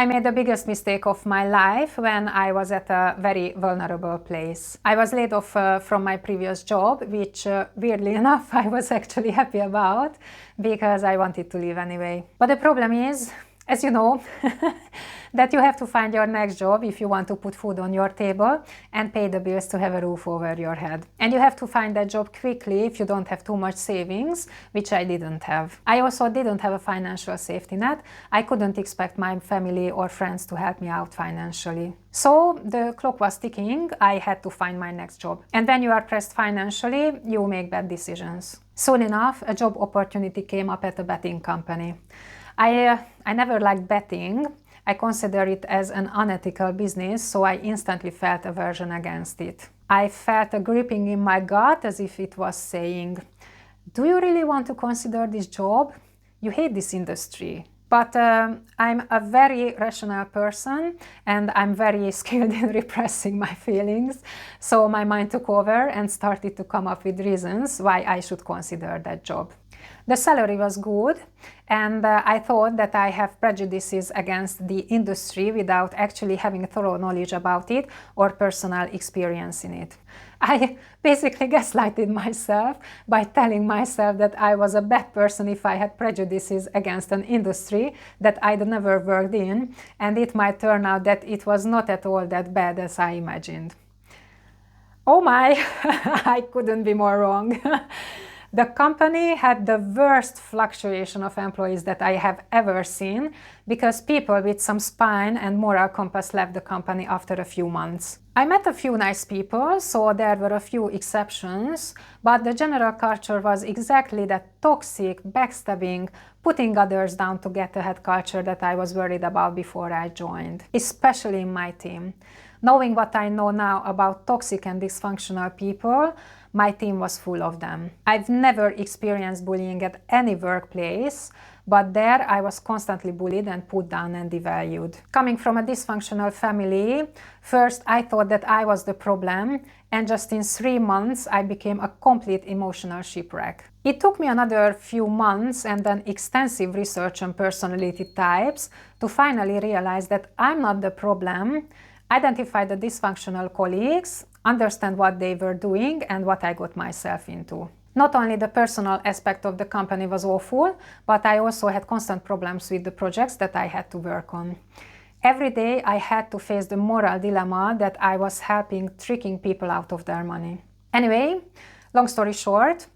I made the biggest mistake of my life when I was at a very vulnerable place. I was laid off from my previous job, which weirdly enough I was actually happy about because I wanted to leave anyway. But the problem is, as you know, that you have to find your next job if you want to put food on your table and pay the bills to have a roof over your head. And you have to find that job quickly if you don't have too much savings, which I didn't have. I also didn't have a financial safety net. I couldn't expect my family or friends to help me out financially. So the clock was ticking. I had to find my next job. And when you are pressed financially, you make bad decisions. Soon enough, a job opportunity came up at a betting company. I never liked betting. I consider it as an unethical business, so I instantly felt aversion against it. I felt a gripping in my gut as if it was saying, "Do you really want to consider this job? You hate this industry." But I'm a very rational person and I'm very skilled in repressing my feelings. So my mind took over and started to come up with reasons why I should consider that job. The salary was good, and I thought that I have prejudices against the industry without actually having thorough knowledge about it or personal experience in it. I basically gaslighted myself by telling myself that I was a bad person if I had prejudices against an industry that I'd never worked in, and it might turn out that it was not at all that bad as I imagined. Oh my, I couldn't be more wrong. The company had the worst fluctuation of employees that I have ever seen because people with some spine and moral compass left the company after a few months. I met a few nice people, so there were a few exceptions, but the general culture was exactly that toxic, backstabbing, putting others down to get ahead culture that I was worried about before I joined, especially in my team. Knowing what I know now about toxic and dysfunctional people, my team was full of them. I've never experienced bullying at any workplace, but there I was constantly bullied and put down and devalued. Coming from a dysfunctional family, first I thought that I was the problem, and just in 3 months I became a complete emotional shipwreck. It took me another few months and then extensive research on personality types to finally realize that I'm not the problem, identify the dysfunctional colleagues, understand what they were doing and what I got myself into. Not only the personal aspect of the company was awful, but I also had constant problems with the projects that I had to work on. Every day I had to face the moral dilemma that I was tricking people out of their money. Anyway, long story short,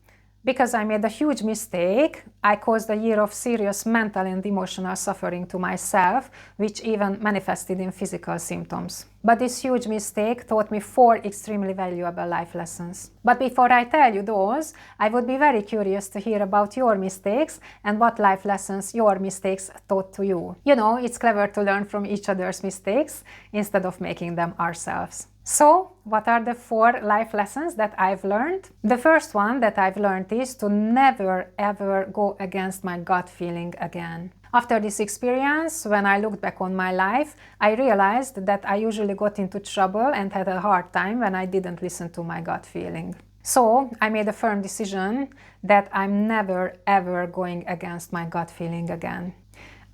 because I made a huge mistake, I caused a year of serious mental and emotional suffering to myself, which even manifested in physical symptoms. But this huge mistake taught me 4 extremely valuable life lessons. But before I tell you those, I would be very curious to hear about your mistakes and what life lessons your mistakes taught to you. You know, it's clever to learn from each other's mistakes instead of making them ourselves. So, what are the 4 life lessons that I've learned? The first one that I've learned is to never ever go against my gut feeling again. After this experience, when I looked back on my life, I realized that I usually got into trouble and had a hard time when I didn't listen to my gut feeling. So, I made a firm decision that I'm never ever going against my gut feeling again.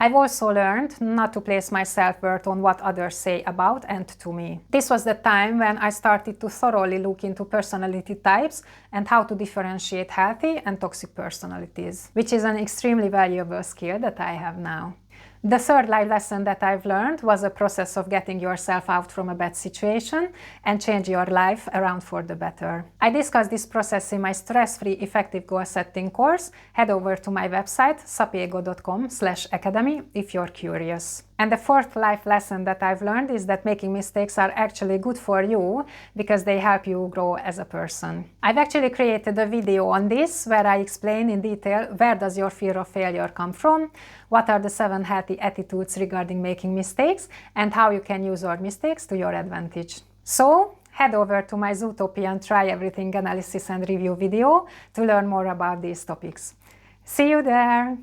I've also learned not to place my self-worth on what others say about and to me. This was the time when I started to thoroughly look into personality types and how to differentiate healthy and toxic personalities, which is an extremely valuable skill that I have now. The third life lesson that I've learned was a process of getting yourself out from a bad situation and change your life around for the better. I discuss this process in my stress-free effective goal setting course. Head over to my website sapiego.com/academy if you're curious. And the fourth life lesson that I've learned is that making mistakes are actually good for you because they help you grow as a person. I've actually created a video on this where I explain in detail where does your fear of failure come from, what are the 7 healthy attitudes regarding making mistakes, and how you can use your mistakes to your advantage. So, head over to my Zootopian Try Everything analysis and review video to learn more about these topics. See you there!